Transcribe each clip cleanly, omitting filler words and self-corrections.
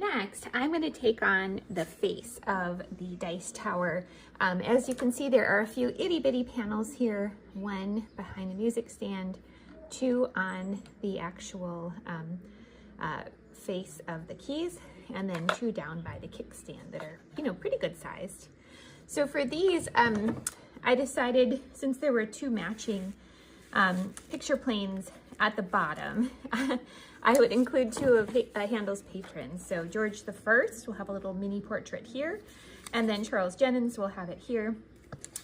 next, I'm going to take on the face of the dice tower. As you can see, there are a few itty bitty panels here, one behind the music stand, two on the actual face of the keys, and then two down by the kickstand that are, you know, pretty good sized. So for these, I decided, since there were two matching picture planes at the bottom, I would include two of Handel's patrons. So George the First will have a little mini portrait here, and then Charles Jennens will have it here.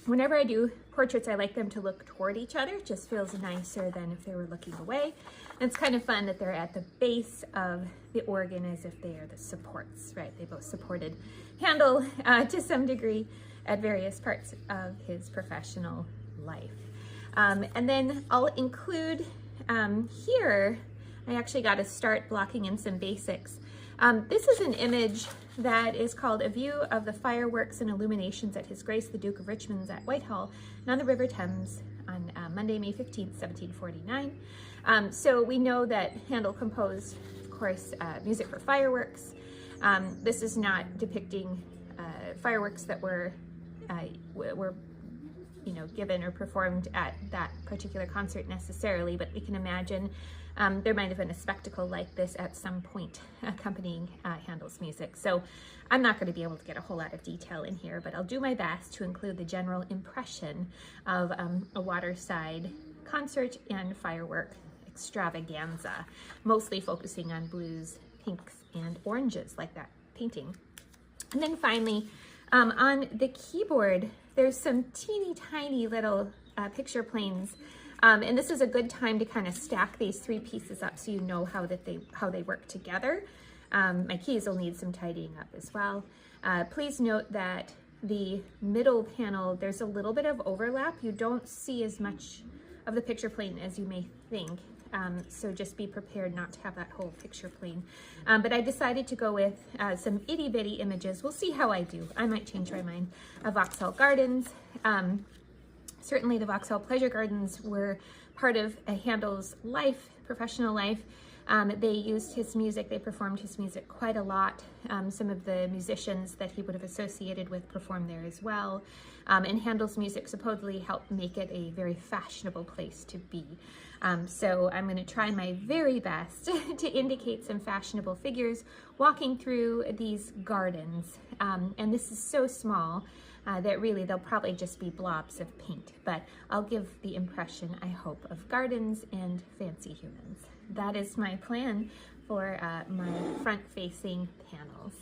Whenever I do portraits, I like them to look toward each other. It just feels nicer than if they were looking away. And it's kind of fun that they're at the base of the organ as if they are the supports, right? They both supported Handel to some degree at various parts of his professional life. And then I'll include here, I actually got to start blocking in some basics. This is an image that is called A View of the Fireworks and Illuminations at His Grace the Duke of Richmond's at Whitehall and on the River Thames on Monday, May 15th, 1749. So we know that Handel composed, of course, music for fireworks. This is not depicting fireworks that were you know, given or performed at that particular concert necessarily, but we can imagine there might have been a spectacle like this at some point accompanying Handel's music. So I'm not going to be able to get a whole lot of detail in here, but I'll do my best to include the general impression of a waterside concert and firework extravaganza, mostly focusing on blues, pinks, and oranges like that painting. And then finally, on the keyboard, there's some teeny tiny little picture planes. And this is a good time to kind of stack these three pieces up so you know how they work together. My keys will need some tidying up as well. Please note that the middle panel, there's a little bit of overlap. You don't see as much of the picture plane as you may think. So just be prepared not to have that whole picture plane. But I decided to go with some itty bitty images. We'll see how I do. I might change my mind. Vauxhall Gardens. Certainly the Vauxhall Pleasure Gardens were part of Handel's life, professional life. They used his music, they performed his music quite a lot. Some of the musicians that he would have associated with performed there as well. And Handel's music supposedly helped make it a very fashionable place to be. So I'm going to try my very best to indicate some fashionable figures walking through these gardens. And this is so small that really they'll probably just be blobs of paint, but I'll give the impression, I hope, of gardens and fancy humans. That is my plan for my front-facing panels.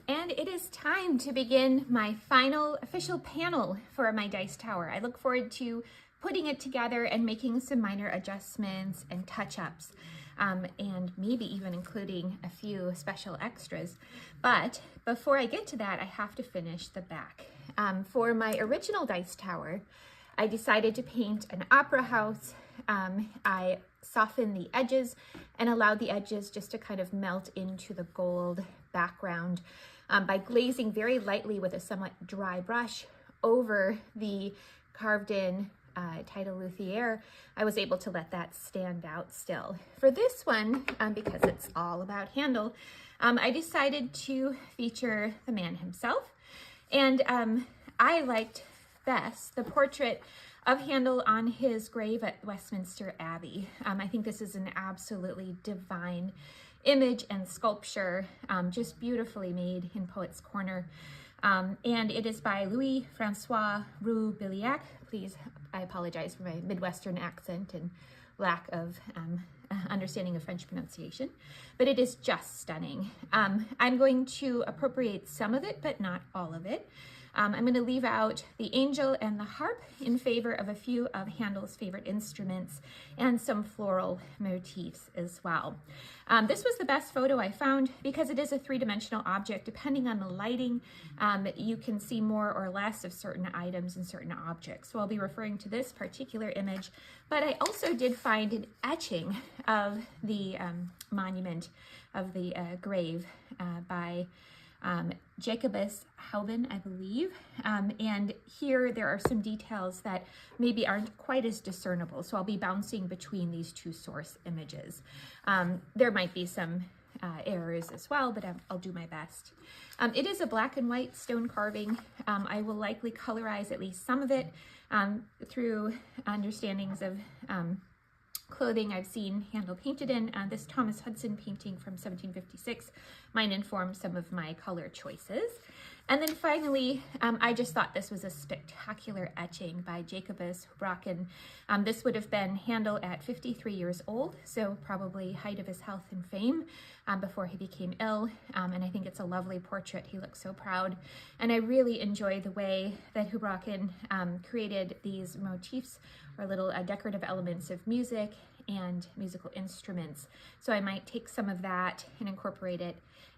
And it is time to begin my final official panel for my dice tower. I look forward to putting it together and making some minor adjustments and touch-ups, and maybe even including a few special extras. But before I get to that, I have to finish the back. For my original dice tower, I decided to paint an opera house. I softened the edges and allowed the edges just to kind of melt into the gold background by glazing very lightly with a somewhat dry brush over the carved in title Luthier. I was able to let that stand out still. For this one, because it's all about Handel, I decided to feature the man himself. And I liked best the portrait of Handel on his grave at Westminster Abbey. I think this is an absolutely divine image and sculpture, just beautifully made in Poets Corner. And it is by Louis-Francois Roubiliac. Please, I apologize for my Midwestern accent and lack of understanding of French pronunciation, but it is just stunning. I'm going to appropriate some of it, but not all of it. I'm going to leave out the angel and the harp in favor of a few of Handel's favorite instruments and some floral motifs as well. This was the best photo I found because it is a three-dimensional object. Depending on the lighting, you can see more or less of certain items and certain objects. So I'll be referring to this particular image, but I also did find an etching of the monument of the grave by Jacobus Hauben, I believe. And here there are some details that maybe aren't quite as discernible. So I'll be bouncing between these two source images. There might be some errors as well, but I'll do my best. It is a black and white stone carving. I will likely colorize at least some of it through understandings of clothing I've seen Handel painted in. This Thomas Hudson painting from 1756 might inform some of my color choices. And then finally, I just thought this was a spectacular etching by Jacobus Houbraken. This would have been Handel at 53 years old, so probably height of his health and fame before he became ill. And I think it's a lovely portrait. He looks so proud. And I really enjoy the way that Houbraken created these motifs or little decorative elements of music and musical instruments. So I might take some of that and incorporate it.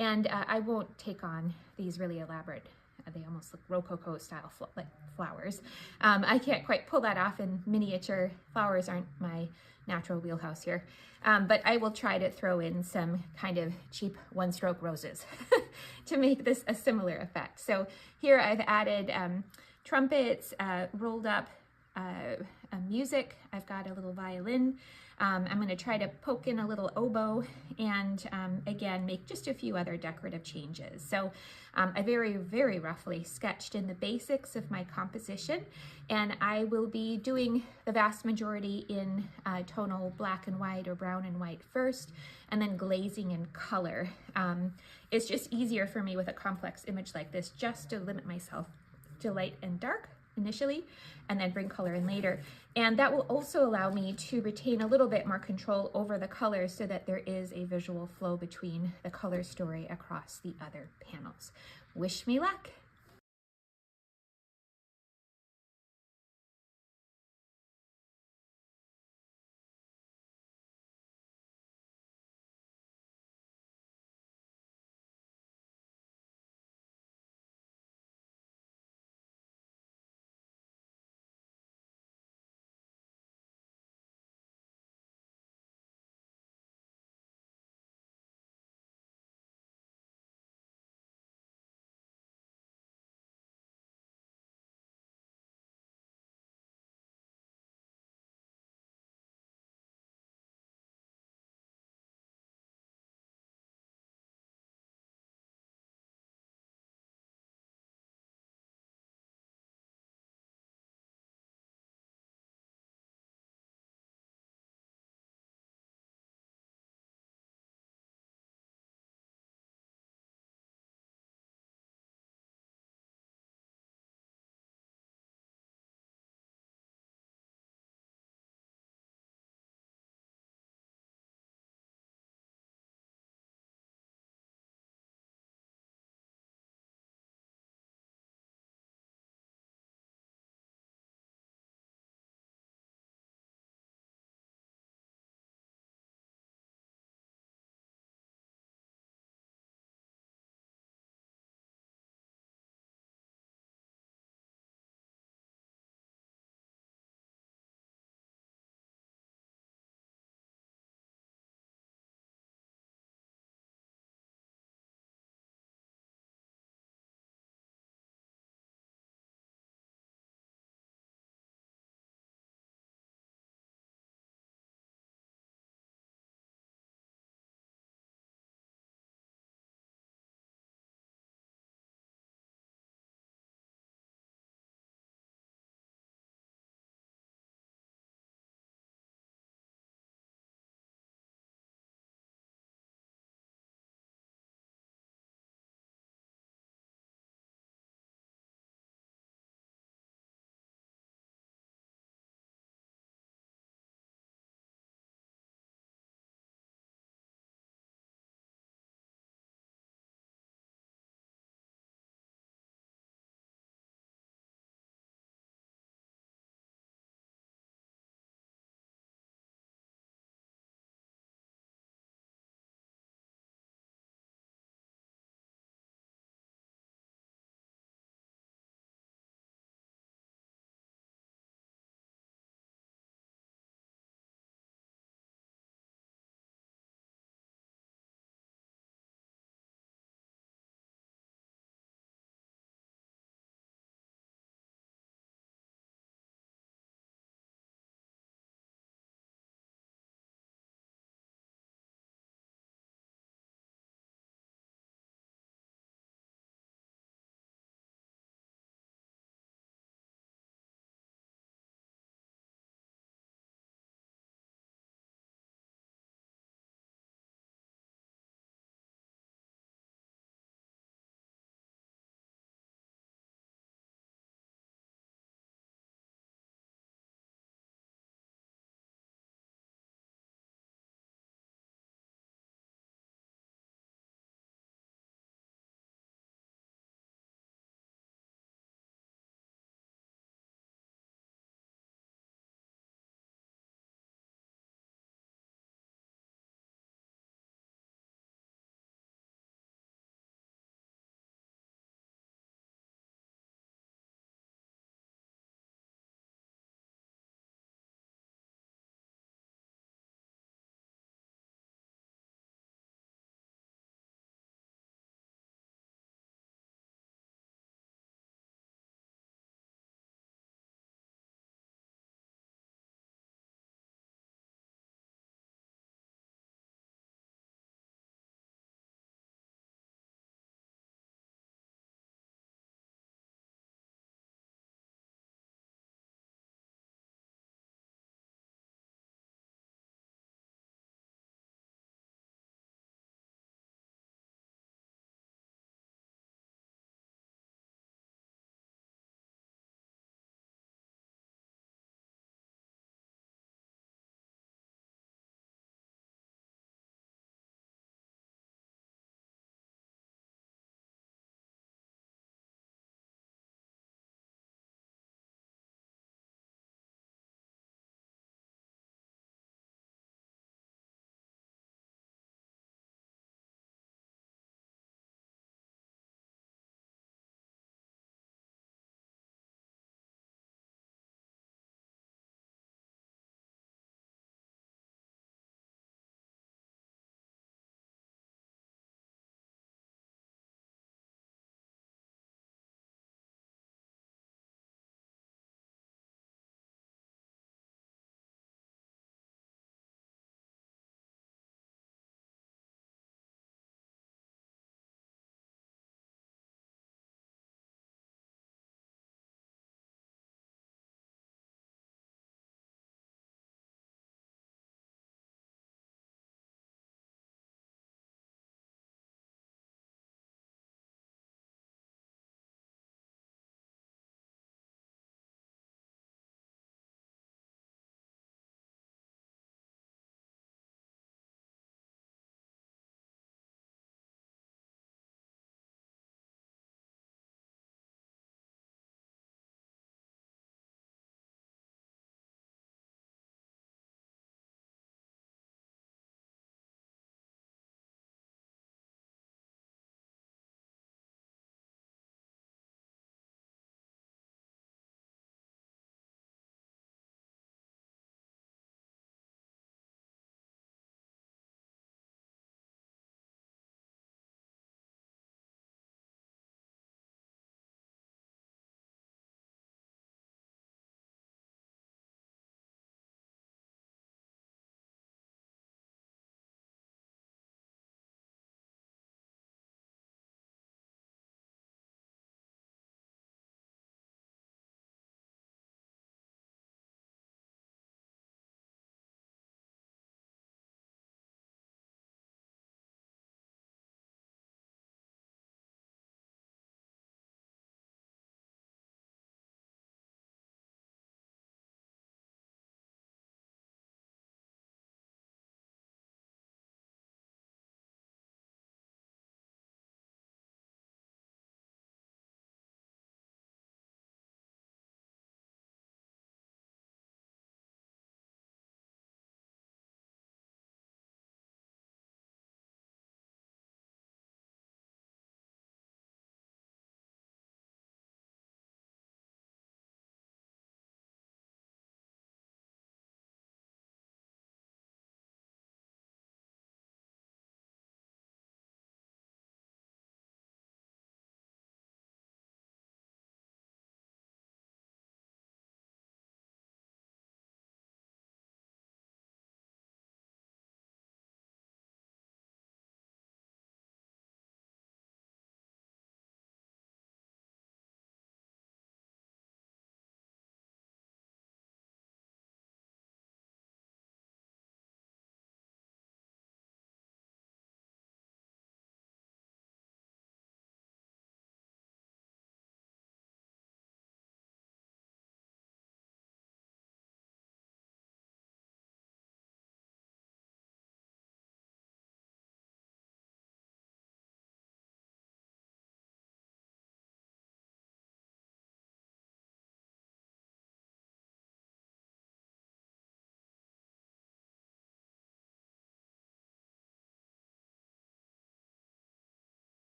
And I won't take on these really elaborate, they almost look Rococo style like flowers. I can't quite pull that off in miniature. Flowers aren't my natural wheelhouse here. But I will try to throw in some kind of cheap one-stroke roses to make this a similar effect. So here I've added trumpets, rolled up music. I've got a little violin. I'm going to try to poke in a little oboe and again make just a few other decorative changes. So I very, very roughly sketched in the basics of my composition, and I will be doing the vast majority in tonal black and white or brown and white first, and then glazing in color. It's just easier for me with a complex image like this just to limit myself to light and dark initially, and then bring color in later. And that will also allow me to retain a little bit more control over the colors so that there is a visual flow between the color story across the other panels. Wish me luck.